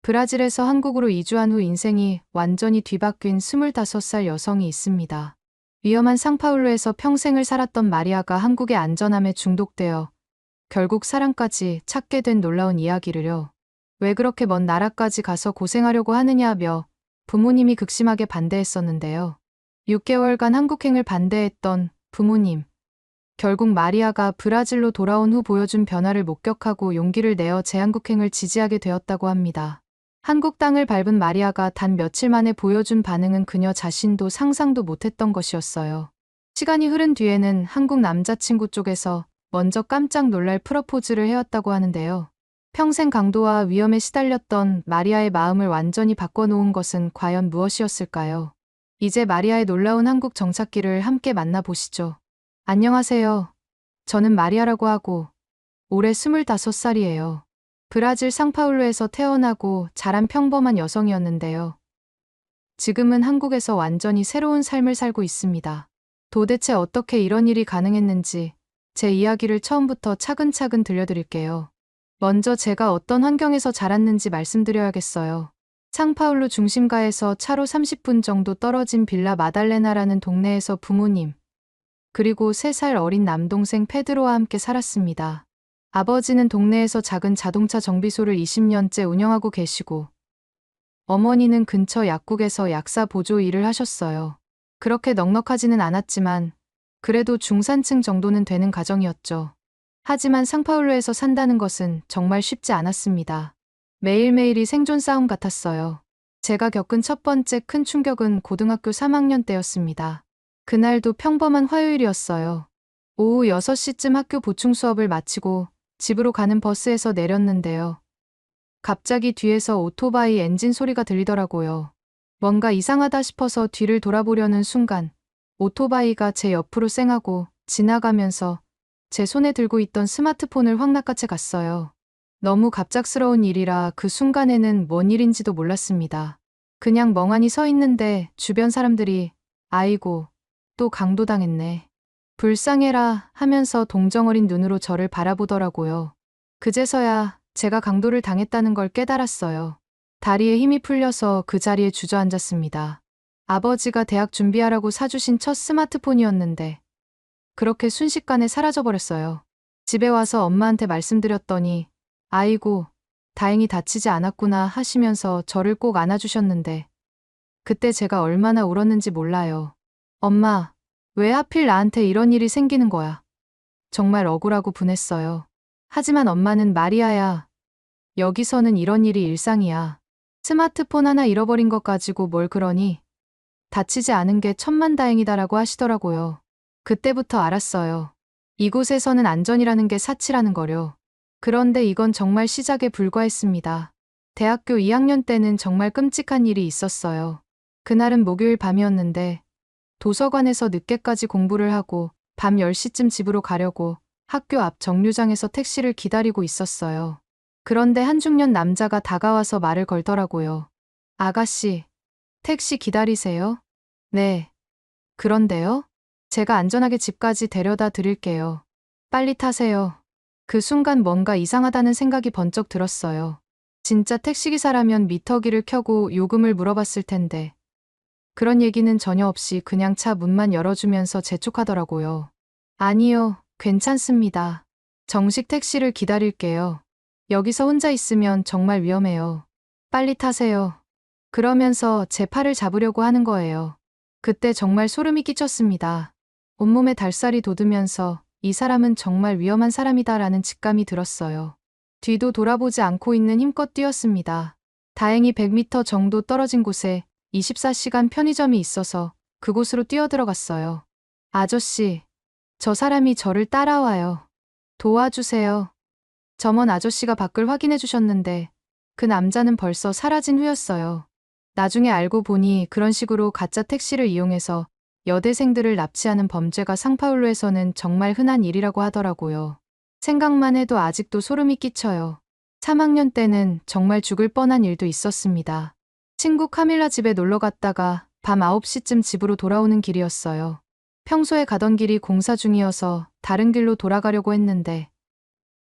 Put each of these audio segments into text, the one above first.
브라질에서 한국으로 이주한 후 인생이 완전히 뒤바뀐 25살 여성이 있습니다. 위험한 상파울루에서 평생을 살았던 마리아가 한국의 안전함에 중독되어 결국 사랑까지 찾게 된 놀라운 이야기를요. 왜 그렇게 먼 나라까지 가서 고생하려고 하느냐며 부모님이 극심하게 반대했었는데요. 6개월간 한국행을 반대했던 부모님. 결국 마리아가 브라질로 돌아온 후 보여준 변화를 목격하고 용기를 내어 재한국행을 지지하게 되었다고 합니다. 한국 땅을 밟은 마리아가 단 며칠 만에 보여준 반응은 그녀 자신도 상상도 못했던 것이었어요. 시간이 흐른 뒤에는 한국 남자친구 쪽에서 먼저 깜짝 놀랄 프러포즈를 해왔다고 하는데요. 평생 강도와 위험에 시달렸던 마리아의 마음을 완전히 바꿔놓은 것은 과연 무엇이었을까요? 이제 마리아의 놀라운 한국 정착기를 함께 만나보시죠. 안녕하세요. 저는 마리아라고 하고 올해 25살이에요. 브라질 상파울루에서 태어나고 자란 평범한 여성이었는데요. 지금은 한국에서 완전히 새로운 삶을 살고 있습니다. 도대체 어떻게 이런 일이 가능했는지 제 이야기를 처음부터 차근차근 들려드릴게요. 먼저 제가 어떤 환경에서 자랐는지 말씀드려야겠어요. 상파울루 중심가에서 차로 30분 정도 떨어진 빌라 마달레나라는 동네에서 부모님, 그리고 3살 어린 남동생 페드로와 함께 살았습니다. 아버지는 동네에서 작은 자동차 정비소를 20년째 운영하고 계시고, 어머니는 근처 약국에서 약사 보조 일을 하셨어요. 그렇게 넉넉하지는 않았지만, 그래도 중산층 정도는 되는 가정이었죠. 하지만 상파울루에서 산다는 것은 정말 쉽지 않았습니다. 매일매일이 생존 싸움 같았어요. 제가 겪은 첫 번째 큰 충격은 고등학교 3학년 때였습니다. 그날도 평범한 화요일이었어요. 오후 6시쯤 학교 보충 수업을 마치고 집으로 가는 버스에서 내렸는데요. 갑자기 뒤에서 오토바이 엔진 소리가 들리더라고요. 뭔가 이상하다 싶어서 뒤를 돌아보려는 순간 오토바이가 제 옆으로 쌩하고 지나가면서 제 손에 들고 있던 스마트폰을 확 낚아채 갔어요. 너무 갑작스러운 일이라 그 순간에는 뭔 일인지도 몰랐습니다. 그냥 멍하니 서 있는데 주변 사람들이 아이고, 또 강도당했네. 불쌍해라 하면서 동정어린 눈으로 저를 바라보더라고요. 그제서야 제가 강도를 당했다는 걸 깨달았어요. 다리에 힘이 풀려서 그 자리에 주저앉았습니다. 아버지가 대학 준비하라고 사주신 첫 스마트폰이었는데 그렇게 순식간에 사라져버렸어요. 집에 와서 엄마한테 말씀드렸더니 아이고, 다행히 다치지 않았구나 하시면서 저를 꼭 안아주셨는데 그때 제가 얼마나 울었는지 몰라요. 엄마, 왜 하필 나한테 이런 일이 생기는 거야? 정말 억울하고 분했어요. 하지만 엄마는 마리아야, 여기서는 이런 일이 일상이야. 스마트폰 하나 잃어버린 것 가지고 뭘 그러니? 다치지 않은 게 천만다행이다라고 하시더라고요. 그때부터 알았어요. 이곳에서는 안전이라는 게 사치라는 거려. 그런데 이건 정말 시작에 불과했습니다. 대학교 2학년 때는 정말 끔찍한 일이 있었어요. 그날은 목요일 밤이었는데 도서관에서 늦게까지 공부를 하고 밤 10시쯤 집으로 가려고 학교 앞 정류장에서 택시를 기다리고 있었어요. 그런데 한 중년 남자가 다가와서 말을 걸더라고요. 아가씨, 택시 기다리세요? 네. 그런데요? 제가 안전하게 집까지 데려다 드릴게요. 빨리 타세요. 그 순간 뭔가 이상하다는 생각이 번쩍 들었어요. 진짜 택시기사라면 미터기를 켜고 요금을 물어봤을 텐데. 그런 얘기는 전혀 없이 그냥 차 문만 열어주면서 재촉하더라고요. 아니요, 괜찮습니다. 정식 택시를 기다릴게요. 여기서 혼자 있으면 정말 위험해요. 빨리 타세요. 그러면서 제 팔을 잡으려고 하는 거예요. 그때 정말 소름이 끼쳤습니다. 온몸에 달살이 돋으면서 이 사람은 정말 위험한 사람이다라는 직감이 들었어요. 뒤도 돌아보지 않고 있는 힘껏 뛰었습니다. 다행히 100m 정도 떨어진 곳에 24시간 편의점이 있어서 그곳으로 뛰어들어갔어요. 아저씨, 저 사람이 저를 따라와요. 도와주세요. 점원 아저씨가 밖을 확인해 주셨는데 그 남자는 벌써 사라진 후였어요. 나중에 알고 보니 그런 식으로 가짜 택시를 이용해서 여대생들을 납치하는 범죄가 상파울루에서는 정말 흔한 일이라고 하더라고요. 생각만 해도 아직도 소름이 끼쳐요. 3학년 때는 정말 죽을 뻔한 일도 있었습니다. 친구 카밀라 집에 놀러 갔다가 밤 9시쯤 집으로 돌아오는 길이었어요. 평소에 가던 길이 공사 중이어서 다른 길로 돌아가려고 했는데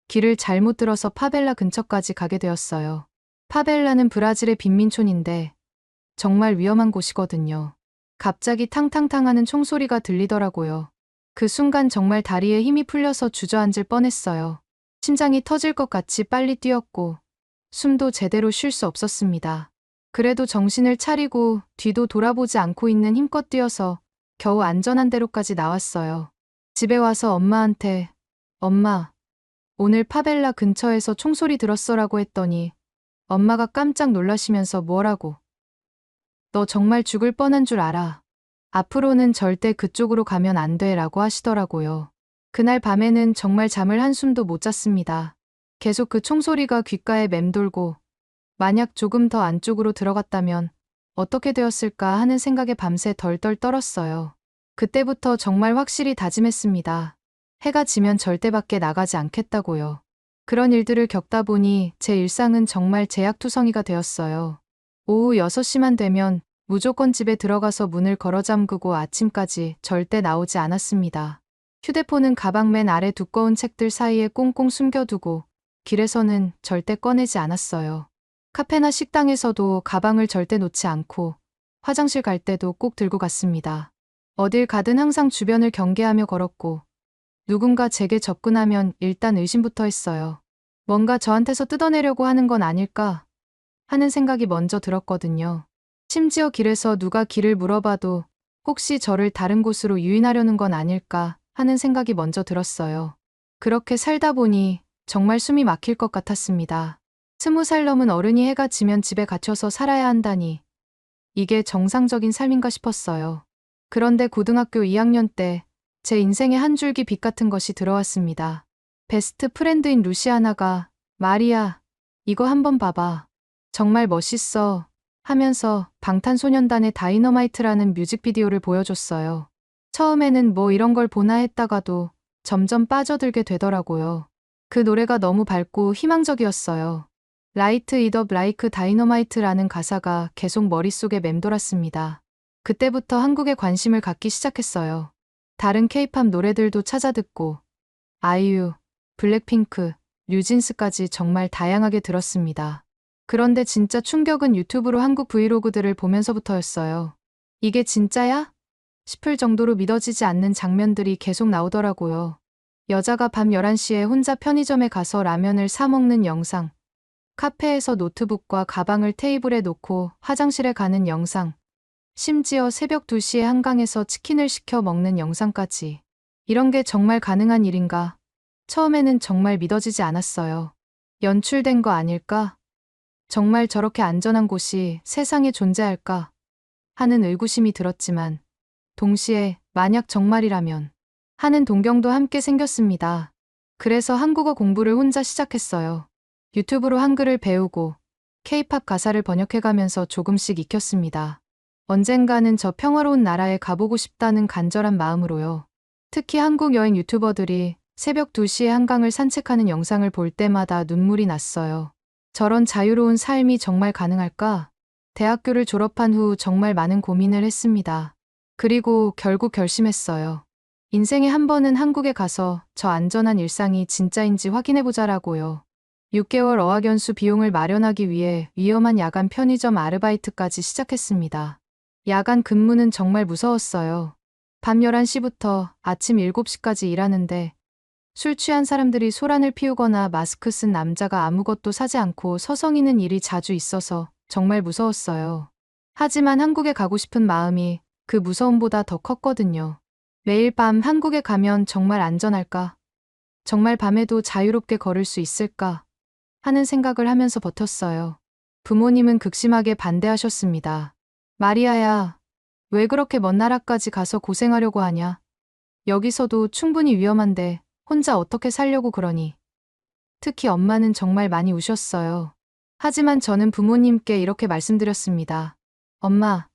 길을 잘못 들어서 파벨라 근처까지 가게 되었어요. 파벨라는 브라질의 빈민촌인데 정말 위험한 곳이거든요. 갑자기 탕탕탕 하는 총소리가 들리더라고요. 그 순간 정말 다리에 힘이 풀려서 주저앉을 뻔했어요. 심장이 터질 것 같이 빨리 뛰었고 숨도 제대로 쉴 수 없었습니다. 그래도 정신을 차리고 뒤도 돌아보지 않고 있는 힘껏 뛰어서 겨우 안전한 데로까지 나왔어요. 집에 와서 엄마한테 엄마, 오늘 파벨라 근처에서 총소리 들었어라고 했더니 엄마가 깜짝 놀라시면서 뭐라고? 너 정말 죽을 뻔한 줄 알아. 앞으로는 절대 그쪽으로 가면 안 돼 라고 하시더라고요. 그날 밤에는 정말 잠을 한숨도 못 잤습니다. 계속 그 총소리가 귓가에 맴돌고 만약 조금 더 안쪽으로 들어갔다면 어떻게 되었을까 하는 생각에 밤새 덜덜 떨었어요. 그때부터 정말 확실히 다짐했습니다. 해가 지면 절대 밖에 나가지 않겠다고요. 그런 일들을 겪다 보니 제 일상은 정말 제약투성이가 되었어요. 오후 6시만 되면 무조건 집에 들어가서 문을 걸어 잠그고 아침까지 절대 나오지 않았습니다. 휴대폰은 가방 맨 아래 두꺼운 책들 사이에 꽁꽁 숨겨두고 길에서는 절대 꺼내지 않았어요. 카페나 식당에서도 가방을 절대 놓지 않고 화장실 갈 때도 꼭 들고 갔습니다. 어딜 가든 항상 주변을 경계하며 걸었고 누군가 제게 접근하면 일단 의심부터 했어요. 뭔가 저한테서 뜯어내려고 하는 건 아닐까 하는 생각이 먼저 들었거든요. 심지어 길에서 누가 길을 물어봐도 혹시 저를 다른 곳으로 유인하려는 건 아닐까 하는 생각이 먼저 들었어요. 그렇게 살다 보니 정말 숨이 막힐 것 같았습니다. 20살 넘은 어른이 해가 지면 집에 갇혀서 살아야 한다니 이게 정상적인 삶인가 싶었어요. 그런데 고등학교 2학년 때 제 인생에 한 줄기 빛 같은 것이 들어왔습니다. 베스트 프렌드인 루시아나가 마리아, 이거 한번 봐봐. 정말 멋있어 하면서 방탄소년단의 다이너마이트라는 뮤직비디오를 보여줬어요. 처음에는 뭐 이런 걸 보나 했다가도 점점 빠져들게 되더라고요. 그 노래가 너무 밝고 희망적이었어요. 라이트 잇 업 라이크 다이너마이트라는 가사가 계속 머릿속에 맴돌았습니다. 그때부터 한국에 관심을 갖기 시작했어요. 다른 케이팝 노래들도 찾아 듣고 아이유, 블랙핑크, 뉴진스까지 정말 다양하게 들었습니다. 그런데 진짜 충격은 유튜브로 한국 브이로그들을 보면서부터였어요. 이게 진짜야? 싶을 정도로 믿어지지 않는 장면들이 계속 나오더라고요. 여자가 밤 11시에 혼자 편의점에 가서 라면을 사 먹는 영상, 카페에서 노트북과 가방을 테이블에 놓고 화장실에 가는 영상, 심지어 새벽 2시에 한강에서 치킨을 시켜 먹는 영상까지. 이런 게 정말 가능한 일인가? 처음에는 정말 믿어지지 않았어요. 연출된 거 아닐까? 정말 저렇게 안전한 곳이 세상에 존재할까? 하는 의구심이 들었지만 동시에 만약 정말이라면 하는 동경도 함께 생겼습니다. 그래서 한국어 공부를 혼자 시작했어요. 유튜브로 한글을 배우고 K-팝 가사를 번역해가면서 조금씩 익혔습니다. 언젠가는 저 평화로운 나라에 가보고 싶다는 간절한 마음으로요. 특히 한국 여행 유튜버들이 새벽 2시에 한강을 산책하는 영상을 볼 때마다 눈물이 났어요. 저런 자유로운 삶이 정말 가능할까? 대학교를 졸업한 후 정말 많은 고민을 했습니다. 그리고 결국 결심했어요. 인생에 한 번은 한국에 가서 저 안전한 일상이 진짜인지 확인해보자라고요. 6개월 어학연수 비용을 마련하기 위해 위험한 야간 편의점 아르바이트까지 시작했습니다. 야간 근무는 정말 무서웠어요. 밤 11시부터 아침 7시까지 일하는데 술 취한 사람들이 소란을 피우거나 마스크 쓴 남자가 아무것도 사지 않고 서성이는 일이 자주 있어서 정말 무서웠어요. 하지만 한국에 가고 싶은 마음이 그 무서움보다 더 컸거든요. 매일 밤 한국에 가면 정말 안전할까? 정말 밤에도 자유롭게 걸을 수 있을까? 하는 생각을 하면서 버텼어요. 부모님은 극심하게 반대하셨습니다. 마리아야, 왜 그렇게 먼 나라까지 가서 고생하려고 하냐? 여기서도 충분히 위험한데 혼자 어떻게 살려고 그러니? 특히 엄마는 정말 많이 우셨어요. 하지만 저는 부모님께 이렇게 말씀드렸습니다. 엄마,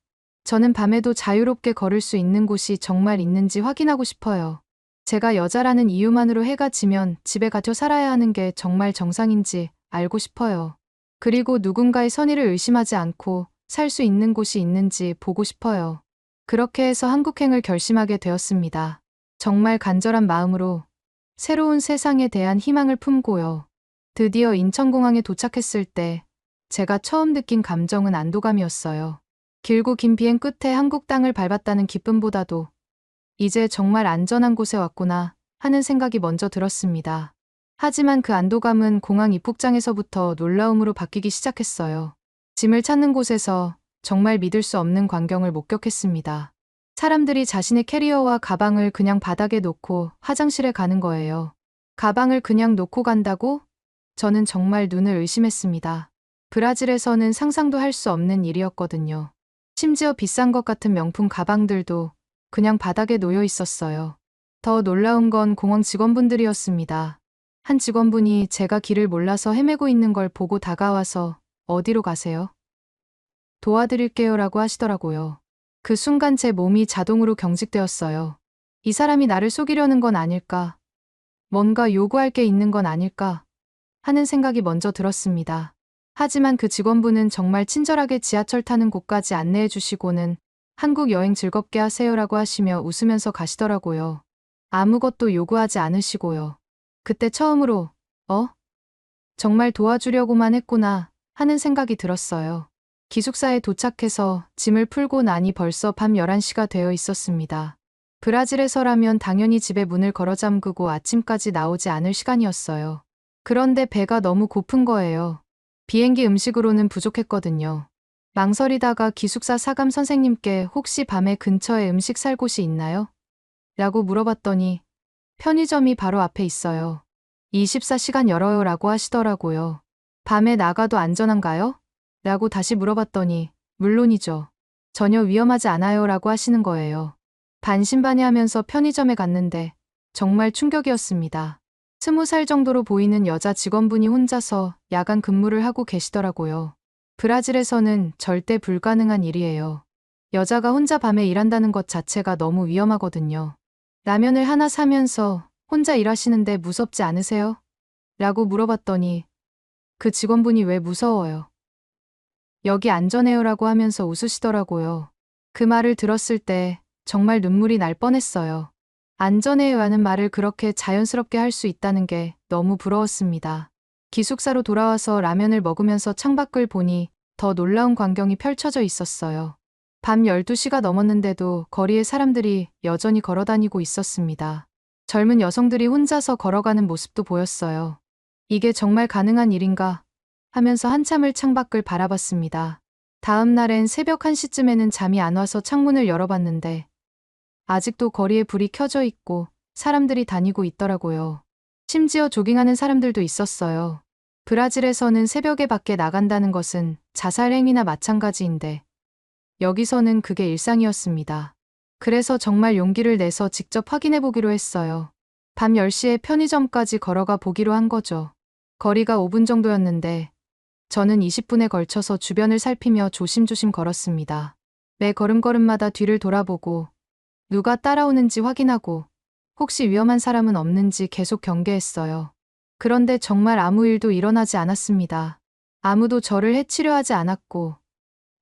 저는 밤에도 자유롭게 걸을 수 있는 곳이 정말 있는지 확인하고 싶어요. 제가 여자라는 이유만으로 해가 지면 집에 갇혀 살아야 하는 게 정말 정상인지 알고 싶어요. 그리고 누군가의 선의를 의심하지 않고 살 수 있는 곳이 있는지 보고 싶어요. 그렇게 해서 한국행을 결심하게 되었습니다. 정말 간절한 마음으로 새로운 세상에 대한 희망을 품고요. 드디어 인천공항에 도착했을 때 제가 처음 느낀 감정은 안도감이었어요. 길고 긴 비행 끝에 한국 땅을 밟았다는 기쁨보다도 이제 정말 안전한 곳에 왔구나 하는 생각이 먼저 들었습니다. 하지만 그 안도감은 공항 입국장에서부터 놀라움으로 바뀌기 시작했어요. 짐을 찾는 곳에서 정말 믿을 수 없는 광경을 목격했습니다. 사람들이 자신의 캐리어와 가방을 그냥 바닥에 놓고 화장실에 가는 거예요. 가방을 그냥 놓고 간다고? 저는 정말 눈을 의심했습니다. 브라질에서는 상상도 할 수 없는 일이었거든요. 심지어 비싼 것 같은 명품 가방들도 그냥 바닥에 놓여 있었어요. 더 놀라운 건 공항 직원분들이었습니다. 한 직원분이 제가 길을 몰라서 헤매고 있는 걸 보고 다가와서 어디로 가세요? 도와드릴게요라고 하시더라고요. 그 순간 제 몸이 자동으로 경직되었어요. 이 사람이 나를 속이려는 건 아닐까? 뭔가 요구할 게 있는 건 아닐까? 하는 생각이 먼저 들었습니다. 하지만 그 직원분은 정말 친절하게 지하철 타는 곳까지 안내해 주시고는 한국 여행 즐겁게 하세요라고 하시며 웃으면서 가시더라고요. 아무것도 요구하지 않으시고요. 그때 처음으로, 정말 도와주려고만 했구나 하는 생각이 들었어요. 기숙사에 도착해서 짐을 풀고 나니 벌써 밤 11시가 되어 있었습니다. 브라질에서라면 당연히 집에 문을 걸어 잠그고 아침까지 나오지 않을 시간이었어요. 그런데 배가 너무 고픈 거예요. 비행기 음식으로는 부족했거든요. 망설이다가 기숙사 사감 선생님께 혹시 밤에 근처에 음식 살 곳이 있나요? 라고 물어봤더니 편의점이 바로 앞에 있어요. 24시간 열어요 라고 하시더라고요. 밤에 나가도 안전한가요? 라고 다시 물어봤더니 물론이죠. 전혀 위험하지 않아요 라고 하시는 거예요. 반신반의하면서 편의점에 갔는데 정말 충격이었습니다. 20살 정도로 보이는 여자 직원분이 혼자서 야간 근무를 하고 계시더라고요. 브라질에서는 절대 불가능한 일이에요. 여자가 혼자 밤에 일한다는 것 자체가 너무 위험하거든요. 라면을 하나 사면서 혼자 일하시는데 무섭지 않으세요? 라고 물어봤더니 그 직원분이 왜 무서워요? 여기 안전해요 라고 하면서 웃으시더라고요. 그 말을 들었을 때 정말 눈물이 날 뻔했어요. 안전해요 하는 말을 그렇게 자연스럽게 할 수 있다는 게 너무 부러웠습니다. 기숙사로 돌아와서 라면을 먹으면서 창밖을 보니 더 놀라운 광경이 펼쳐져 있었어요. 밤 12시가 넘었는데도 거리에 사람들이 여전히 걸어다니고 있었습니다. 젊은 여성들이 혼자서 걸어가는 모습도 보였어요. 이게 정말 가능한 일인가 하면서 한참을 창밖을 바라봤습니다. 다음 날엔 새벽 1시쯤에는 잠이 안 와서 창문을 열어봤는데 아직도 거리에 불이 켜져 있고 사람들이 다니고 있더라고요. 심지어 조깅하는 사람들도 있었어요. 브라질에서는 새벽에 밖에 나간다는 것은 자살 행위나 마찬가지인데 여기서는 그게 일상이었습니다. 그래서 정말 용기를 내서 직접 확인해 보기로 했어요. 밤 10시에 편의점까지 걸어가 보기로 한 거죠. 거리가 5분 정도였는데 저는 20분에 걸쳐서 주변을 살피며 조심조심 걸었습니다. 매 걸음걸음마다 뒤를 돌아보고 누가 따라오는지 확인하고 혹시 위험한 사람은 없는지 계속 경계했어요. 그런데 정말 아무 일도 일어나지 않았습니다. 아무도 저를 해치려 하지 않았고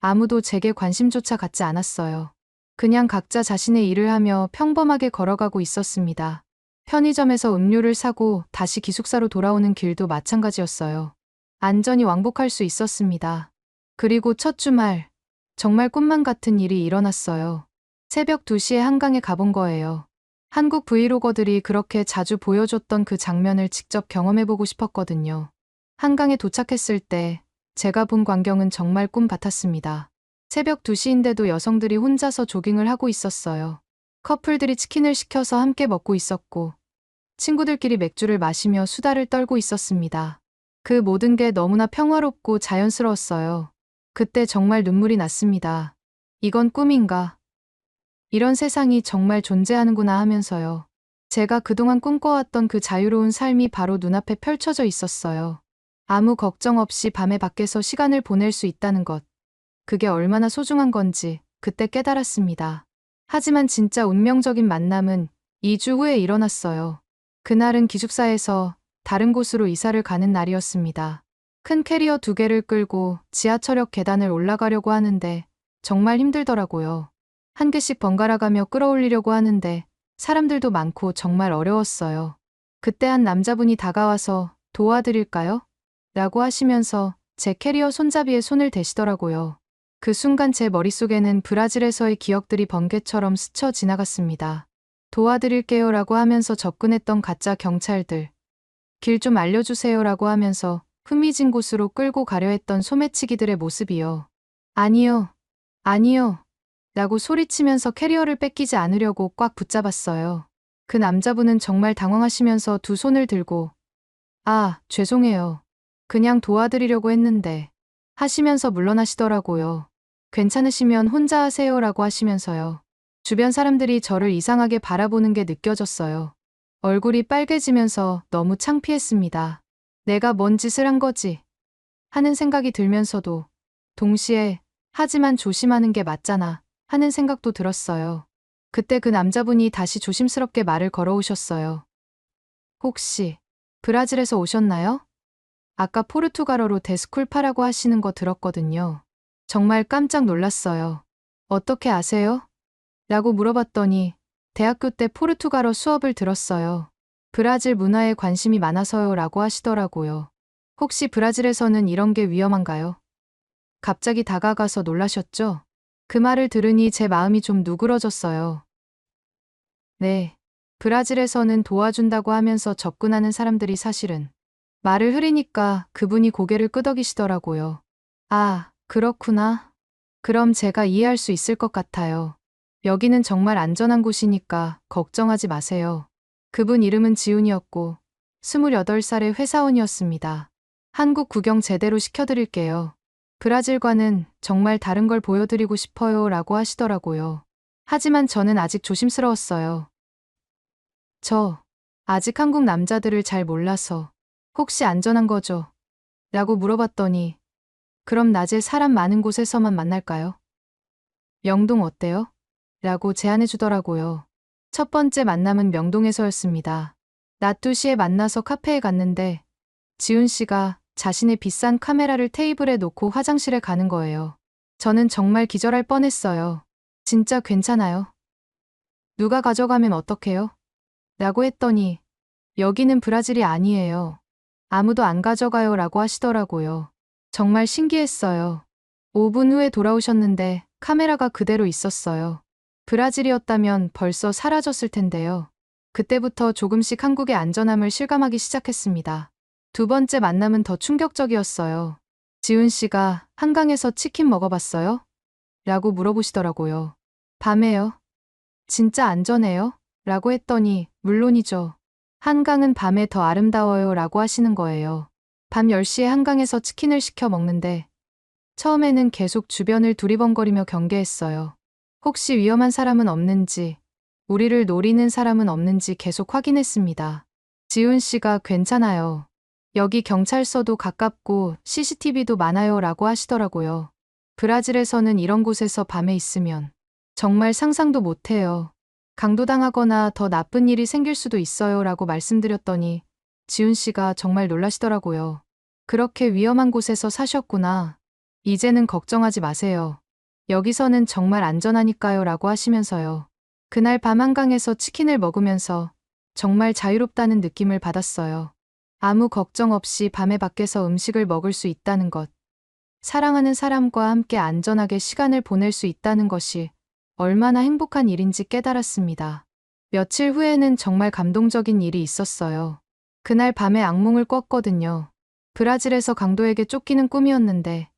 아무도 제게 관심조차 갖지 않았어요. 그냥 각자 자신의 일을 하며 평범하게 걸어가고 있었습니다. 편의점에서 음료를 사고 다시 기숙사로 돌아오는 길도 마찬가지였어요. 안전히 왕복할 수 있었습니다. 그리고 첫 주말, 정말 꿈만 같은 일이 일어났어요. 새벽 2시에 한강에 가본 거예요. 한국 브이로거들이 그렇게 자주 보여줬던 그 장면을 직접 경험해보고 싶었거든요. 한강에 도착했을 때 제가 본 광경은 정말 꿈 같았습니다. 새벽 2시인데도 여성들이 혼자서 조깅을 하고 있었어요. 커플들이 치킨을 시켜서 함께 먹고 있었고 친구들끼리 맥주를 마시며 수다를 떨고 있었습니다. 그 모든 게 너무나 평화롭고 자연스러웠어요. 그때 정말 눈물이 났습니다. 이건 꿈인가? 이런 세상이 정말 존재하는구나 하면서요. 제가 그동안 꿈꿔왔던 그 자유로운 삶이 바로 눈앞에 펼쳐져 있었어요. 아무 걱정 없이 밤에 밖에서 시간을 보낼 수 있다는 것. 그게 얼마나 소중한 건지 그때 깨달았습니다. 하지만 진짜 운명적인 만남은 2주 후에 일어났어요. 그날은 기숙사에서 다른 곳으로 이사를 가는 날이었습니다. 큰 캐리어 2개를 끌고 지하철역 계단을 올라가려고 하는데 정말 힘들더라고요. 한 개씩 번갈아가며 끌어올리려고 하는데 사람들도 많고 정말 어려웠어요. 그때 한 남자분이 다가와서 도와드릴까요? 라고 하시면서 제 캐리어 손잡이에 손을 대시더라고요. 그 순간 제 머릿속에는 브라질에서의 기억들이 번개처럼 스쳐 지나갔습니다. 도와드릴게요라고 하면서 접근했던 가짜 경찰들. 길 좀 알려주세요라고 하면서 흥미진 곳으로 끌고 가려 했던 소매치기들의 모습이요. 아니요, 아니요. 라고 소리치면서 캐리어를 뺏기지 않으려고 꽉 붙잡았어요. 그 남자분은 정말 당황하시면서 두 손을 들고 아, 죄송해요. 그냥 도와드리려고 했는데 하시면서 물러나시더라고요. 괜찮으시면 혼자 하세요라고 하시면서요. 주변 사람들이 저를 이상하게 바라보는 게 느껴졌어요. 얼굴이 빨개지면서 너무 창피했습니다. 내가 뭔 짓을 한 거지? 하는 생각이 들면서도 동시에 하지만 조심하는 게 맞잖아 하는 생각도 들었어요. 그때 그 남자분이 다시 조심스럽게 말을 걸어오셨어요. 혹시 브라질에서 오셨나요? 아까 포르투갈어로 데스쿨파라고 하시는 거 들었거든요. 정말 깜짝 놀랐어요. 어떻게 아세요? 라고 물어봤더니 대학교 때 포르투갈어 수업을 들었어요. 브라질 문화에 관심이 많아서요 라고 하시더라고요. 혹시 브라질에서는 이런 게 위험한가요? 갑자기 다가가서 놀라셨죠? 그 말을 들으니 제 마음이 좀 누그러졌어요. 네. 브라질에서는 도와준다고 하면서 접근하는 사람들이 사실은 말을 흐리니까 그분이 고개를 끄덕이시더라고요. 아, 그렇구나. 그럼 제가 이해할 수 있을 것 같아요. 여기는 정말 안전한 곳이니까 걱정하지 마세요. 그분 이름은 지훈이었고 28살의 회사원이었습니다. 한국 구경 제대로 시켜드릴게요. 브라질과는 정말 다른 걸 보여드리고 싶어요 라고 하시더라고요. 하지만 저는 아직 조심스러웠어요. 저 아직 한국 남자들을 잘 몰라서 혹시 안전한 거죠? 라고 물어봤더니 그럼 낮에 사람 많은 곳에서만 만날까요? 명동 어때요? 라고 제안해 주더라고요. 첫 번째 만남은 명동에서였습니다. 낮 2시에 만나서 카페에 갔는데 지훈 씨가 자신의 비싼 카메라를 테이블에 놓고 화장실에 가는 거예요. 저는 정말 기절할 뻔했어요. 진짜 괜찮아요? 누가 가져가면 어떡해요? 라고 했더니 여기는 브라질이 아니에요. 아무도 안 가져가요 라고 하시더라고요. 정말 신기했어요. 5분 후에 돌아오셨는데 카메라가 그대로 있었어요. 브라질이었다면 벌써 사라졌을 텐데요. 그때부터 조금씩 한국의 안전함을 실감하기 시작했습니다. 두 번째 만남은 더 충격적이었어요. 지훈 씨가 한강에서 치킨 먹어봤어요? 라고 물어보시더라고요. 밤에요? 진짜 안전해요? 라고 했더니 물론이죠. 한강은 밤에 더 아름다워요 라고 하시는 거예요. 밤 10시에 한강에서 치킨을 시켜 먹는데 처음에는 계속 주변을 두리번거리며 경계했어요. 혹시 위험한 사람은 없는지, 우리를 노리는 사람은 없는지 계속 확인했습니다. 지훈 씨가 괜찮아요. 여기 경찰서도 가깝고 CCTV도 많아요 라고 하시더라고요. 브라질에서는 이런 곳에서 밤에 있으면 정말 상상도 못해요. 강도당하거나 더 나쁜 일이 생길 수도 있어요 라고 말씀드렸더니 지훈 씨가 정말 놀라시더라고요. 그렇게 위험한 곳에서 사셨구나. 이제는 걱정하지 마세요. 여기서는 정말 안전하니까요 라고 하시면서요. 그날 밤 한강에서 치킨을 먹으면서 정말 자유롭다는 느낌을 받았어요. 아무 걱정 없이 밤에 밖에서 음식을 먹을 수 있다는 것. 사랑하는 사람과 함께 안전하게 시간을 보낼 수 있다는 것이 얼마나 행복한 일인지 깨달았습니다. 며칠 후에는 정말 감동적인 일이 있었어요. 그날 밤에 악몽을 꿨거든요. 브라질에서 강도에게 쫓기는 꿈이었는데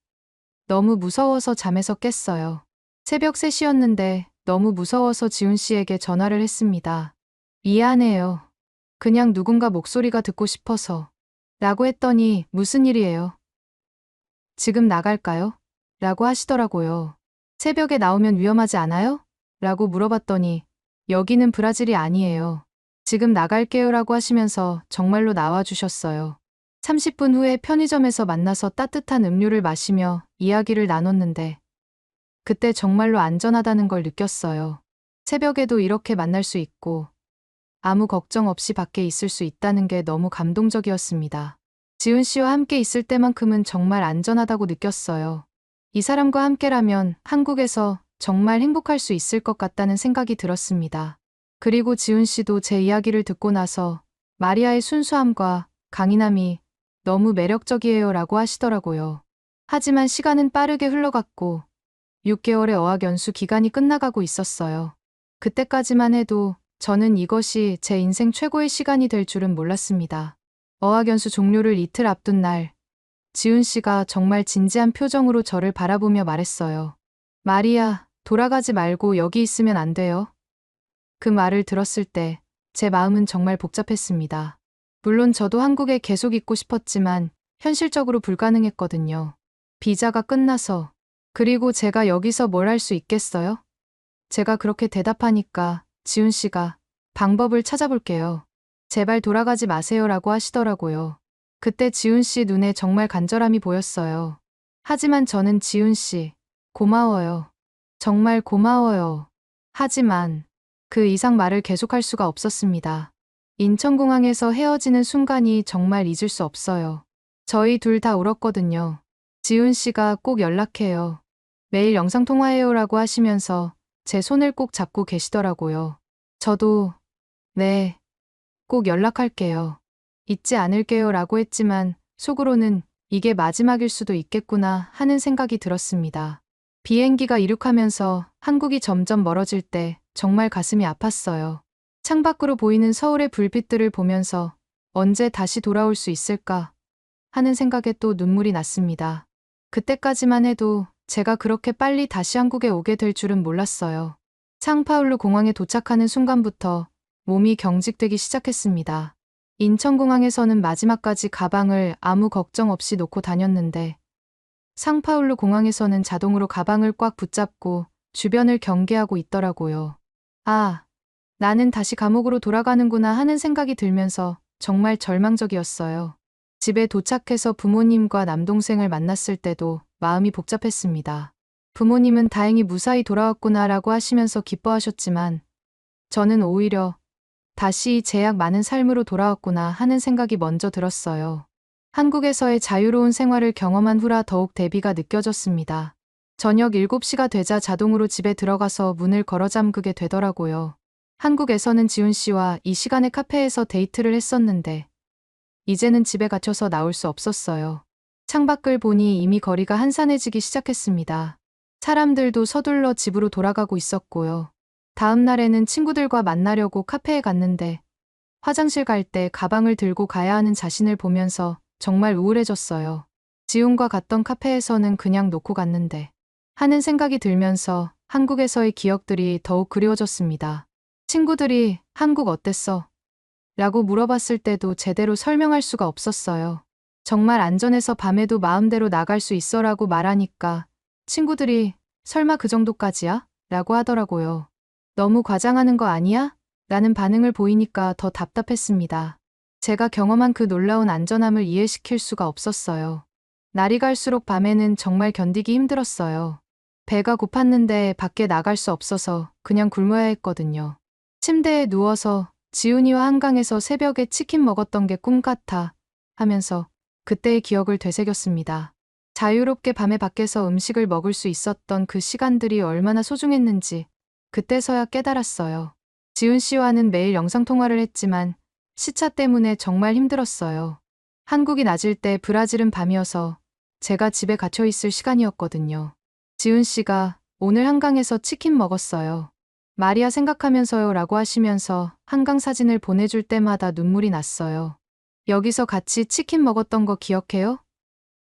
너무 무서워서 잠에서 깼어요. 새벽 3시였는데 너무 무서워서 지훈 씨에게 전화를 했습니다. 미안해요. 그냥 누군가 목소리가 듣고 싶어서. 라고 했더니 무슨 일이에요? 지금 나갈까요? 라고 하시더라고요. 새벽에 나오면 위험하지 않아요? 라고 물어봤더니 여기는 브라질이 아니에요. 지금 나갈게요 라고 하시면서 정말로 나와주셨어요. 30분 후에 편의점에서 만나서 따뜻한 음료를 마시며 이야기를 나눴는데 그때 정말로 안전하다는 걸 느꼈어요. 새벽에도 이렇게 만날 수 있고 아무 걱정 없이 밖에 있을 수 있다는 게 너무 감동적이었습니다. 지훈 씨와 함께 있을 때만큼은 정말 안전하다고 느꼈어요. 이 사람과 함께라면 한국에서 정말 행복할 수 있을 것 같다는 생각이 들었습니다. 그리고 지훈 씨도 제 이야기를 듣고 나서 마리아의 순수함과 강인함이 너무 매력적이에요 라고 하시더라고요. 하지만 시간은 빠르게 흘러갔고 6개월의 어학연수 기간이 끝나가고 있었어요. 그때까지만 해도 저는 이것이 제 인생 최고의 시간이 될 줄은 몰랐습니다. 어학연수 종료를 이틀 앞둔 날, 지훈 씨가 정말 진지한 표정으로 저를 바라보며 말했어요. 마리아, 돌아가지 말고 여기 있으면 안 돼요? 그 말을 들었을 때 제 마음은 정말 복잡했습니다. 물론 저도 한국에 계속 있고 싶었지만 현실적으로 불가능했거든요. 비자가 끝나서. 그리고 제가 여기서 뭘 할 수 있겠어요? 제가 그렇게 대답하니까 지훈 씨가 방법을 찾아볼게요. 제발 돌아가지 마세요라고 하시더라고요. 그때 지훈 씨 눈에 정말 간절함이 보였어요. 하지만 저는 지훈 씨, 고마워요. 정말 고마워요. 하지만 그 이상 말을 계속할 수가 없었습니다. 인천공항에서 헤어지는 순간이 정말 잊을 수 없어요. 저희 둘 다 울었거든요. 지훈 씨가 꼭 연락해요. 매일 영상통화해요라고 하시면서 제 손을 꼭 잡고 계시더라고요. 저도 네, 꼭 연락할게요. 잊지 않을게요라고 했지만 속으로는 이게 마지막일 수도 있겠구나 하는 생각이 들었습니다. 비행기가 이륙하면서 한국이 점점 멀어질 때 정말 가슴이 아팠어요. 창밖으로 보이는 서울의 불빛들을 보면서 언제 다시 돌아올 수 있을까 하는 생각에 또 눈물이 났습니다. 그때까지만 해도 제가 그렇게 빨리 다시 한국에 오게 될 줄은 몰랐어요. 상파울루 공항에 도착하는 순간부터 몸이 경직되기 시작했습니다. 인천공항에서는 마지막까지 가방을 아무 걱정 없이 놓고 다녔는데 상파울루 공항에서는 자동으로 가방을 꽉 붙잡고 주변을 경계하고 있더라고요. 아, 나는 다시 감옥으로 돌아가는구나 하는 생각이 들면서 정말 절망적이었어요. 집에 도착해서 부모님과 남동생을 만났을 때도 마음이 복잡했습니다. 부모님은 다행히 무사히 돌아왔구나라고 하시면서 기뻐하셨지만 저는 오히려 다시 제약 많은 삶으로 돌아왔구나 하는 생각이 먼저 들었어요. 한국에서의 자유로운 생활을 경험한 후라 더욱 대비가 느껴졌습니다. 저녁 7시가 되자 자동으로 집에 들어가서 문을 걸어 잠그게 되더라고요. 한국에서는 지훈 씨와 이 시간에 카페에서 데이트를 했었는데 이제는 집에 갇혀서 나올 수 없었어요. 창밖을 보니 이미 거리가 한산해지기 시작했습니다. 사람들도 서둘러 집으로 돌아가고 있었고요. 다음 날에는 친구들과 만나려고 카페에 갔는데 화장실 갈 때 가방을 들고 가야 하는 자신을 보면서 정말 우울해졌어요. 지훈과 갔던 카페에서는 그냥 놓고 갔는데 하는 생각이 들면서 한국에서의 기억들이 더욱 그리워졌습니다. 친구들이 한국 어땠어? 라고 물어봤을 때도 제대로 설명할 수가 없었어요. 정말 안전해서 밤에도 마음대로 나갈 수 있어라고 말하니까 친구들이 설마 그 정도까지야? 라고 하더라고요. 너무 과장하는 거 아니야? 라는 반응을 보이니까 더 답답했습니다. 제가 경험한 그 놀라운 안전함을 이해시킬 수가 없었어요. 날이 갈수록 밤에는 정말 견디기 힘들었어요. 배가 고팠는데 밖에 나갈 수 없어서 그냥 굶어야 했거든요. 침대에 누워서 지훈이와 한강에서 새벽에 치킨 먹었던 게 꿈 같아 하면서 그때의 기억을 되새겼습니다. 자유롭게 밤에 밖에서 음식을 먹을 수 있었던 그 시간들이 얼마나 소중했는지 그때서야 깨달았어요. 지훈 씨와는 매일 영상통화를 했지만 시차 때문에 정말 힘들었어요. 한국이 낮일 때 브라질은 밤이어서 제가 집에 갇혀 있을 시간이었거든요. 지훈 씨가 오늘 한강에서 치킨 먹었어요. 마리아 생각하면서요 라고 하시면서 한강 사진을 보내줄 때마다 눈물이 났어요. 여기서 같이 치킨 먹었던 거 기억해요?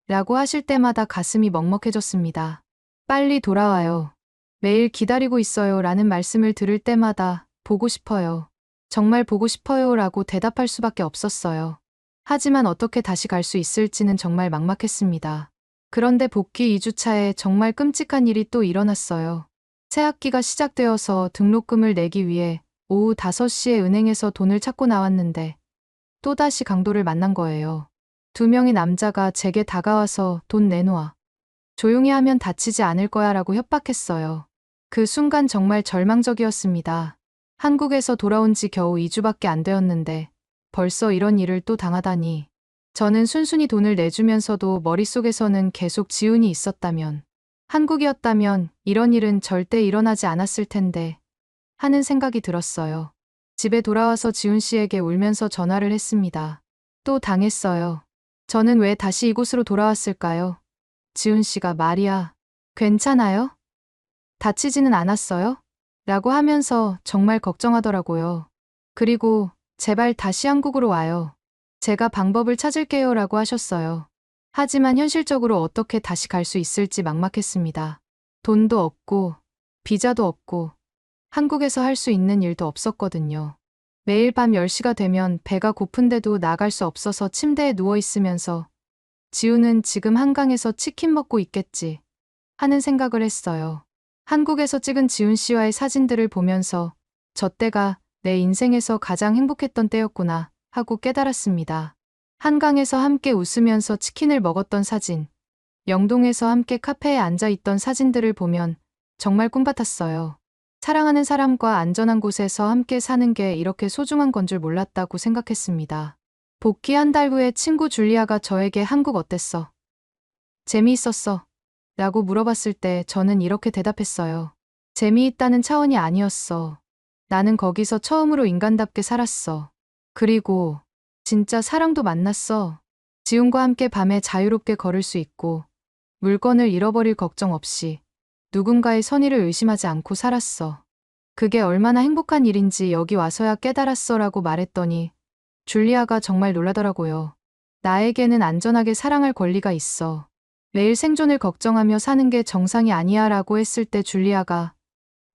라고 하실 때마다 가슴이 먹먹해졌습니다. 빨리 돌아와요. 매일 기다리고 있어요 라는 말씀을 들을 때마다 보고 싶어요. 정말 보고 싶어요 라고 대답할 수밖에 없었어요. 하지만 어떻게 다시 갈 수 있을지는 정말 막막했습니다. 그런데 복귀 2주차에 정말 끔찍한 일이 또 일어났어요. 새학기가 시작되어서 등록금을 내기 위해 오후 5시에 은행에서 돈을 찾고 나왔는데 또다시 강도를 만난 거예요. 2명의 남자가 제게 다가와서 돈 내놓아. 조용히 하면 다치지 않을 거야 라고 협박했어요. 그 순간 정말 절망적이었습니다. 한국에서 돌아온 지 겨우 2주밖에 안 되었는데 벌써 이런 일을 또 당하다니. 저는 순순히 돈을 내주면서도 머릿속에서는 계속 지훈이 있었다면, 한국이었다면 이런 일은 절대 일어나지 않았을 텐데 하는 생각이 들었어요. 집에 돌아와서 지훈 씨에게 울면서 전화를 했습니다. 또 당했어요. 저는 왜 다시 이곳으로 돌아왔을까요? 지훈 씨가 마리아, 괜찮아요? 다치지는 않았어요? 라고 하면서 정말 걱정하더라고요. 그리고 제발 다시 한국으로 와요. 제가 방법을 찾을게요 라고 하셨어요. 하지만 현실적으로 어떻게 다시 갈 수 있을지 막막했습니다. 돈도 없고, 비자도 없고, 한국에서 할 수 있는 일도 없었거든요. 매일 밤 10시가 되면 배가 고픈데도 나갈 수 없어서 침대에 누워 있으면서 지우는 지금 한강에서 치킨 먹고 있겠지 하는 생각을 했어요. 한국에서 찍은 지훈 씨와의 사진들을 보면서 저 때가 내 인생에서 가장 행복했던 때였구나 하고 깨달았습니다. 한강에서 함께 웃으면서 치킨을 먹었던 사진, 영동에서 함께 카페에 앉아 있던 사진들을 보면 정말 꿈같았어요. 사랑하는 사람과 안전한 곳에서 함께 사는 게 이렇게 소중한 건 줄 몰랐다고 생각했습니다. 복귀 한 달 후에 친구 줄리아가 저에게 한국 어땠어? 재미있었어? 라고 물어봤을 때 저는 이렇게 대답했어요. 재미있다는 차원이 아니었어. 나는 거기서 처음으로 인간답게 살았어. 그리고 진짜 사랑도 만났어. 지훈과 함께 밤에 자유롭게 걸을 수 있고 물건을 잃어버릴 걱정 없이 누군가의 선의를 의심하지 않고 살았어. 그게 얼마나 행복한 일인지 여기 와서야 깨달았어 라고 말했더니 줄리아가 정말 놀라더라고요. 나에게는 안전하게 사랑할 권리가 있어. 매일 생존을 걱정하며 사는 게 정상이 아니야 라고 했을 때 줄리아가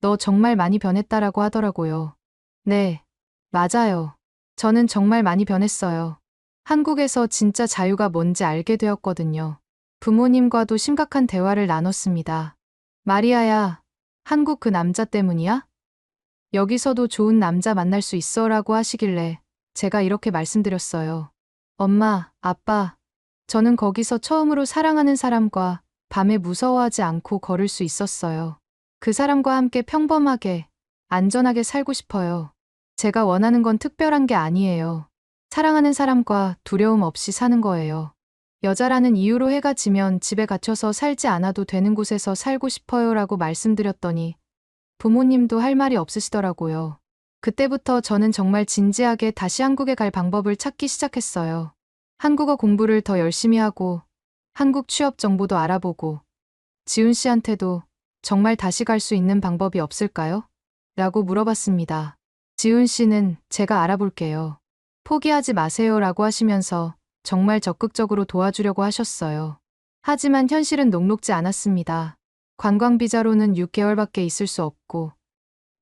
너 정말 많이 변했다라고 하더라고요. 네, 맞아요. 저는 정말 많이 변했어요. 한국에서 진짜 자유가 뭔지 알게 되었거든요. 부모님과도 심각한 대화를 나눴습니다. 마리아야, 한국 그 남자 때문이야? 여기서도 좋은 남자 만날 수 있어 라고 하시길래 제가 이렇게 말씀드렸어요. 엄마, 아빠, 저는 거기서 처음으로 사랑하는 사람과 밤에 무서워하지 않고 걸을 수 있었어요. 그 사람과 함께 평범하게, 안전하게 살고 싶어요. 제가 원하는 건 특별한 게 아니에요. 사랑하는 사람과 두려움 없이 사는 거예요. 여자라는 이유로 해가 지면 집에 갇혀서 살지 않아도 되는 곳에서 살고 싶어요 라고 말씀드렸더니 부모님도 할 말이 없으시더라고요. 그때부터 저는 정말 진지하게 다시 한국에 갈 방법을 찾기 시작했어요. 한국어 공부를 더 열심히 하고 한국 취업 정보도 알아보고 지훈 씨한테도 정말 다시 갈 수 있는 방법이 없을까요? 라고 물어봤습니다. 지훈 씨는 제가 알아볼게요. 포기하지 마세요 라고 하시면서 정말 적극적으로 도와주려고 하셨어요. 하지만 현실은 녹록지 않았습니다. 관광비자로는 6개월밖에 있을 수 없고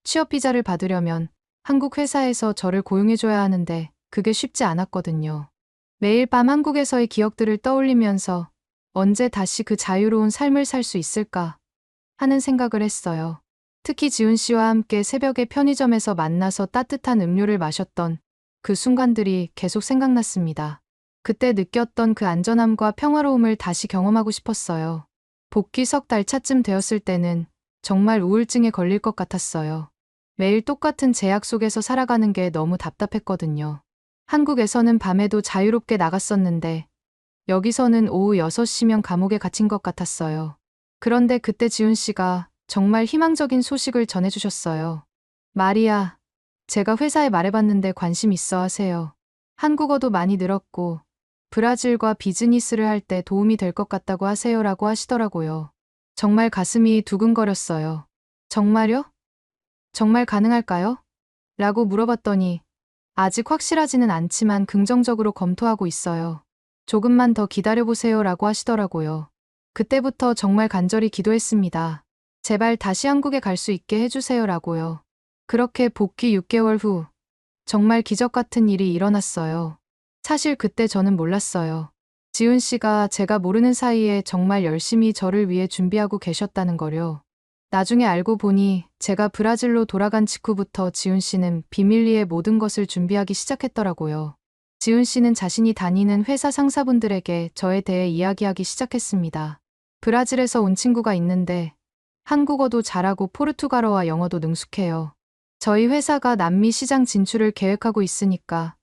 취업비자를 받으려면 한국 회사에서 저를 고용해줘야 하는데 그게 쉽지 않았거든요. 매일 밤 한국에서의 기억들을 떠올리면서 언제 다시 그 자유로운 삶을 살 수 있을까 하는 생각을 했어요. 특히 지훈 씨와 함께 새벽에 편의점에서 만나서 따뜻한 음료를 마셨던 그 순간들이 계속 생각났습니다. 그때 느꼈던 그 안전함과 평화로움을 다시 경험하고 싶었어요. 복귀 석 달 차쯤 되었을 때는 정말 우울증에 걸릴 것 같았어요. 매일 똑같은 제약 속에서 살아가는 게 너무 답답했거든요. 한국에서는 밤에도 자유롭게 나갔었는데 여기서는 오후 6시면 감옥에 갇힌 것 같았어요. 그런데 그때 지훈 씨가 정말 희망적인 소식을 전해주셨어요. 마리아, 제가 회사에 말해봤는데 관심 있어 하세요. 한국어도 많이 늘었고 브라질과 비즈니스를 할 때 도움이 될 것 같다고 하세요 라고 하시더라고요. 정말 가슴이 두근거렸어요. 정말요? 정말 가능할까요? 라고 물어봤더니 아직 확실하지는 않지만 긍정적으로 검토하고 있어요. 조금만 더 기다려보세요 라고 하시더라고요. 그때부터 정말 간절히 기도했습니다. 제발 다시 한국에 갈 수 있게 해주세요 라고요. 그렇게 복귀 6개월 후 정말 기적 같은 일이 일어났어요. 사실 그때 저는 몰랐어요. 지훈 씨가 제가 모르는 사이에 정말 열심히 저를 위해 준비하고 계셨다는 거요. 나중에 알고 보니 제가 브라질로 돌아간 직후부터 지훈 씨는 비밀리에 모든 것을 준비하기 시작했더라고요. 지훈 씨는 자신이 다니는 회사 상사분들에게 저에 대해 이야기하기 시작했습니다. 브라질에서 온 친구가 있는데 한국어도 잘하고 포르투갈어와 영어도 능숙해요. 저희 회사가 남미 시장 진출을 계획하고 있으니까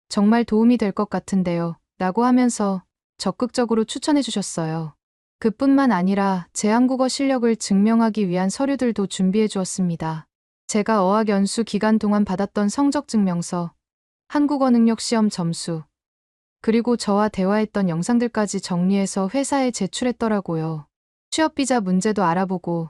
정말 도움이 될 것 같은데요. 라고 하면서 적극적으로 추천해 주셨어요. 그뿐만 아니라 제 한국어 실력을 증명하기 위한 서류들도 준비해 주었습니다. 제가 어학연수 기간 동안 받았던 성적 증명서, 한국어 능력 시험 점수, 그리고 저와 대화했던 영상들까지 정리해서 회사에 제출했더라고요. 취업비자 문제도 알아보고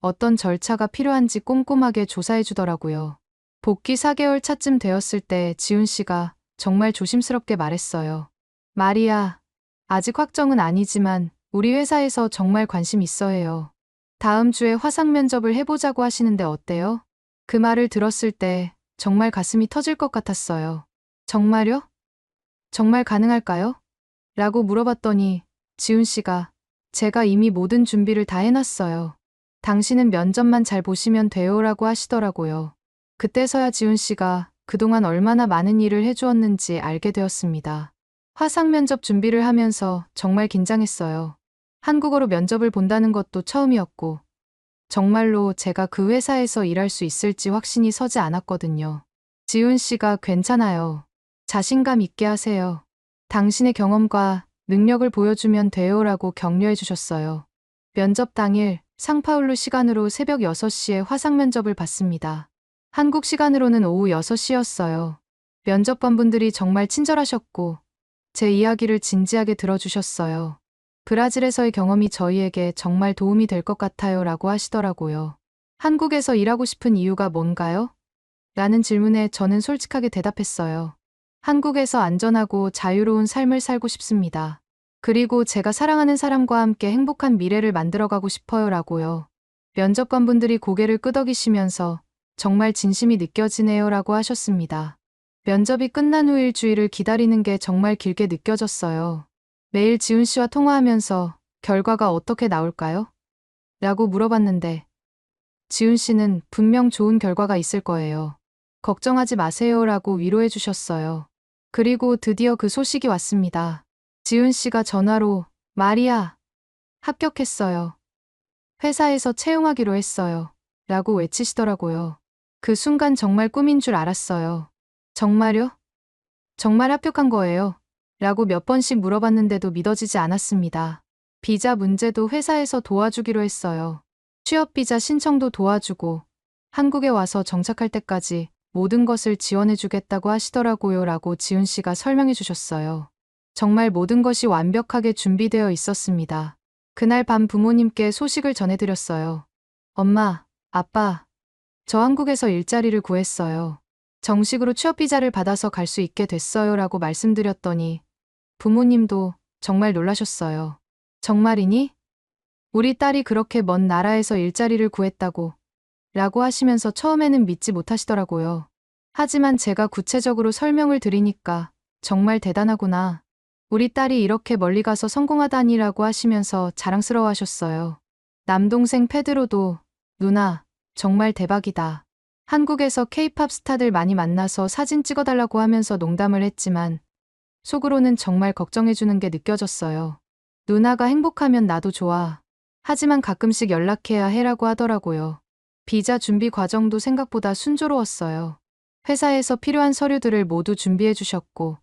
어떤 절차가 필요한지 꼼꼼하게 조사해 주더라고요. 복귀 4개월 차쯤 되었을 때 지훈 씨가 정말 조심스럽게 말했어요. 마리아, 아직 확정은 아니지만 우리 회사에서 정말 관심 있어 해요. 다음 주에 화상 면접을 해보자고 하시는데 어때요? 그 말을 들었을 때 정말 가슴이 터질 것 같았어요. 정말요? 정말 가능할까요? 라고 물어봤더니 지훈 씨가 제가 이미 모든 준비를 다 해놨어요. 당신은 면접만 잘 보시면 돼요라고 하시더라고요. 그때서야 지훈 씨가 그동안 얼마나 많은 일을 해주었는지 알게 되었습니다. 화상 면접 준비를 하면서 정말 긴장했어요. 한국어로 면접을 본다는 것도 처음이었고, 정말로 제가 그 회사에서 일할 수 있을지 확신이 서지 않았거든요. 지훈 씨가 괜찮아요. 자신감 있게 하세요. 당신의 경험과 능력을 보여주면 돼요라고 격려해 주셨어요. 면접 당일 상파울루 시간으로 새벽 6시에 화상 면접을 받습니다. 한국 시간으로는 오후 6시였어요. 면접관분들이 정말 친절하셨고 제 이야기를 진지하게 들어주셨어요. 브라질에서의 경험이 저희에게 정말 도움이 될 것 같아요 라고 하시더라고요. 한국에서 일하고 싶은 이유가 뭔가요? 라는 질문에 저는 솔직하게 대답했어요. 한국에서 안전하고 자유로운 삶을 살고 싶습니다. 그리고 제가 사랑하는 사람과 함께 행복한 미래를 만들어가고 싶어요 라고요. 면접관분들이 고개를 끄덕이시면서 정말 진심이 느껴지네요 라고 하셨습니다. 면접이 끝난 후 일주일을 기다리는 게 정말 길게 느껴졌어요. 매일 지훈 씨와 통화하면서 결과가 어떻게 나올까요? 라고 물어봤는데 지훈 씨는 분명 좋은 결과가 있을 거예요. 걱정하지 마세요 라고 위로해 주셨어요. 그리고 드디어 그 소식이 왔습니다. 지훈 씨가 전화로 마리아, 합격했어요. 회사에서 채용하기로 했어요. 라고 외치시더라고요. 그 순간 정말 꿈인 줄 알았어요. 정말요? 정말 합격한 거예요? 라고 몇 번씩 물어봤는데도 믿어지지 않았습니다. 비자 문제도 회사에서 도와주기로 했어요. 취업 비자 신청도 도와주고 한국에 와서 정착할 때까지 모든 것을 지원해 주겠다고 하시더라고요 라고 지훈 씨가 설명해 주셨어요. 정말 모든 것이 완벽하게 준비되어 있었습니다. 그날 밤 부모님께 소식을 전해드렸어요. 엄마, 아빠, 저 한국에서 일자리를 구했어요. 정식으로 취업 비자를 받아서 갈 수 있게 됐어요 라고 말씀드렸더니 부모님도 정말 놀라셨어요. 정말이니? 우리 딸이 그렇게 먼 나라에서 일자리를 구했다고 라고 하시면서 처음에는 믿지 못하시더라고요. 하지만 제가 구체적으로 설명을 드리니까 정말 대단하구나. 우리 딸이 이렇게 멀리 가서 성공하다니라고 하시면서 자랑스러워 하셨어요. 남동생 페드로도 누나, 정말 대박이다. 한국에서 케이팝 스타들 많이 만나서 사진 찍어달라고 하면서 농담을 했지만 속으로는 정말 걱정해주는 게 느껴졌어요. 누나가 행복하면 나도 좋아. 하지만 가끔씩 연락해야 해라고 하더라고요. 비자 준비 과정도 생각보다 순조로웠어요. 회사에서 필요한 서류들을 모두 준비해 주셨고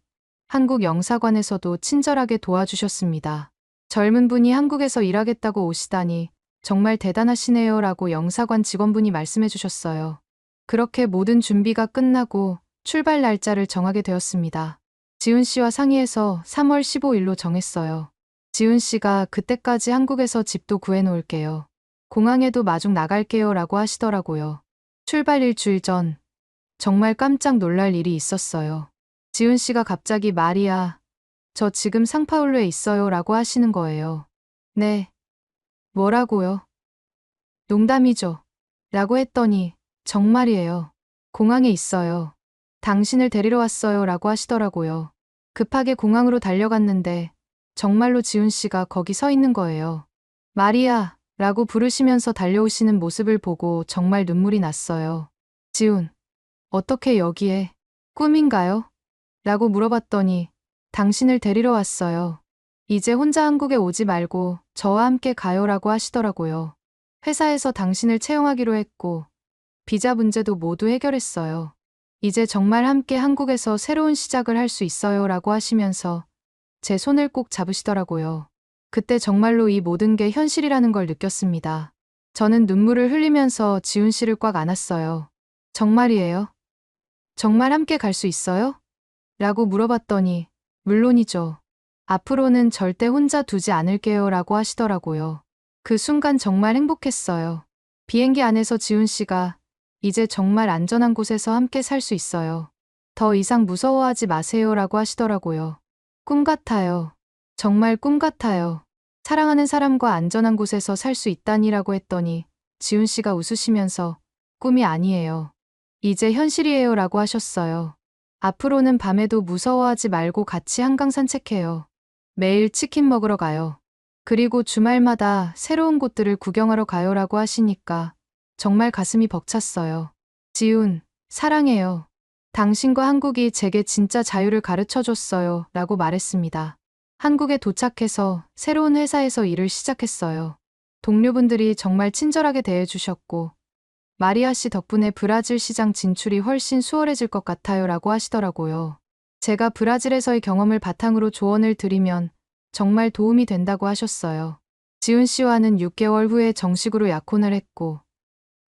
한국 영사관에서도 친절하게 도와주셨습니다. 젊은 분이 한국에서 일하겠다고 오시다니 정말 대단하시네요 라고 영사관 직원분이 말씀해 주셨어요. 그렇게 모든 준비가 끝나고 출발 날짜를 정하게 되었습니다. 지훈 씨와 상의해서 3월 15일로 정했어요. 지훈 씨가 그때까지 한국에서 집도 구해놓을게요. 공항에도 마중 나갈게요 라고 하시더라고요. 출발 일주일 전 정말 깜짝 놀랄 일이 있었어요. 지훈 씨가 갑자기 마리아, 저 지금 상파울루에 있어요 라고 하시는 거예요. 네. 뭐라고요? 농담이죠. 라고 했더니 정말이에요. 공항에 있어요. 당신을 데리러 왔어요 라고 하시더라고요. 급하게 공항으로 달려갔는데 정말로 지훈 씨가 거기 서 있는 거예요. 마리아 라고 부르시면서 달려오시는 모습을 보고 정말 눈물이 났어요. 지훈, 어떻게 여기에? 꿈인가요? 라고 물어봤더니 당신을 데리러 왔어요. 이제 혼자 한국에 오지 말고 저와 함께 가요라고 하시더라고요. 회사에서 당신을 채용하기로 했고 비자 문제도 모두 해결했어요. 이제 정말 함께 한국에서 새로운 시작을 할 수 있어요 라고 하시면서 제 손을 꼭 잡으시더라고요. 그때 정말로 이 모든 게 현실이라는 걸 느꼈습니다. 저는 눈물을 흘리면서 지훈 씨를 꽉 안았어요. 정말이에요? 정말 함께 갈 수 있어요? 라고 물어봤더니 물론이죠. 앞으로는 절대 혼자 두지 않을게요 라고 하시더라고요. 그 순간 정말 행복했어요. 비행기 안에서 지훈 씨가 이제 정말 안전한 곳에서 함께 살 수 있어요. 더 이상 무서워하지 마세요 라고 하시더라고요. 꿈 같아요. 정말 꿈 같아요. 사랑하는 사람과 안전한 곳에서 살 수 있다니라고 했더니 지훈 씨가 웃으시면서 꿈이 아니에요. 이제 현실이에요 라고 하셨어요. 앞으로는 밤에도 무서워하지 말고 같이 한강 산책해요. 매일 치킨 먹으러 가요. 그리고 주말마다 새로운 곳들을 구경하러 가요라고 하시니까 정말 가슴이 벅찼어요. 지훈, 사랑해요. 당신과 한국이 제게 진짜 자유를 가르쳐 줬어요. 라고 말했습니다. 한국에 도착해서 새로운 회사에서 일을 시작했어요. 동료분들이 정말 친절하게 대해주셨고, 마리아 씨 덕분에 브라질 시장 진출이 훨씬 수월해질 것 같아요. 라고 하시더라고요. 제가 브라질에서의 경험을 바탕으로 조언을 드리면 정말 도움이 된다고 하셨어요. 지훈 씨와는 6개월 후에 정식으로 약혼을 했고,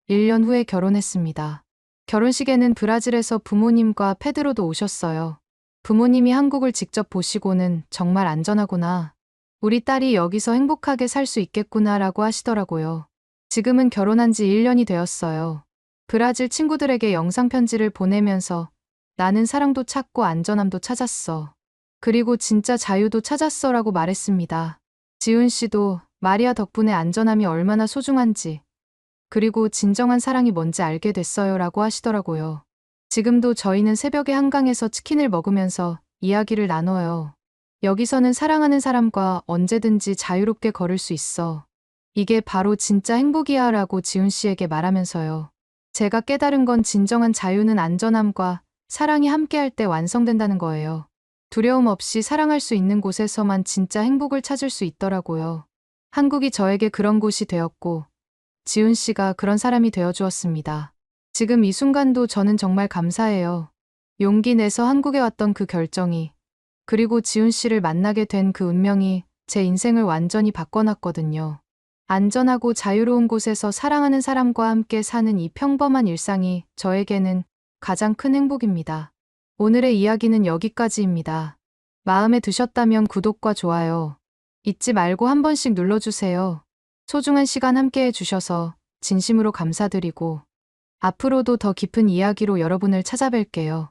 1년 후에 결혼했습니다. 결혼식에는 브라질에서 부모님과 페드로도 오셨어요. 부모님이 한국을 직접 보시고는 정말 안전하구나. 우리 딸이 여기서 행복하게 살 수 있겠구나 라고 하시더라고요. 지금은 결혼한 지 1년이 되었어요. 브라질 친구들에게 영상편지를 보내면서 나는 사랑도 찾고 안전함도 찾았어. 그리고 진짜 자유도 찾았어 라고 말했습니다. 지훈 씨도 마리아 덕분에 안전함이 얼마나 소중한지, 그리고 진정한 사랑이 뭔지 알게 됐어요 라고 하시더라고요. 지금도 저희는 새벽에 한강에서 치킨을 먹으면서 이야기를 나눠요. 여기서는 사랑하는 사람과 언제든지 자유롭게 걸을 수 있어. 이게 바로 진짜 행복이야 라고 지훈 씨에게 말하면서요. 제가 깨달은 건 진정한 자유는 안전함과 사랑이 함께할 때 완성된다는 거예요. 두려움 없이 사랑할 수 있는 곳에서만 진짜 행복을 찾을 수 있더라고요. 한국이 저에게 그런 곳이 되었고, 지훈 씨가 그런 사람이 되어 주었습니다. 지금 이 순간도 저는 정말 감사해요. 용기 내서 한국에 왔던 그 결정이, 그리고 지훈 씨를 만나게 된 그 운명이 제 인생을 완전히 바꿔놨거든요. 안전하고 자유로운 곳에서 사랑하는 사람과 함께 사는 이 평범한 일상이 저에게는 가장 큰 행복입니다. 오늘의 이야기는 여기까지입니다. 마음에 드셨다면 구독과 좋아요 잊지 말고 한 번씩 눌러주세요. 소중한 시간 함께 해주셔서 진심으로 감사드리고 앞으로도 더 깊은 이야기로 여러분을 찾아뵐게요.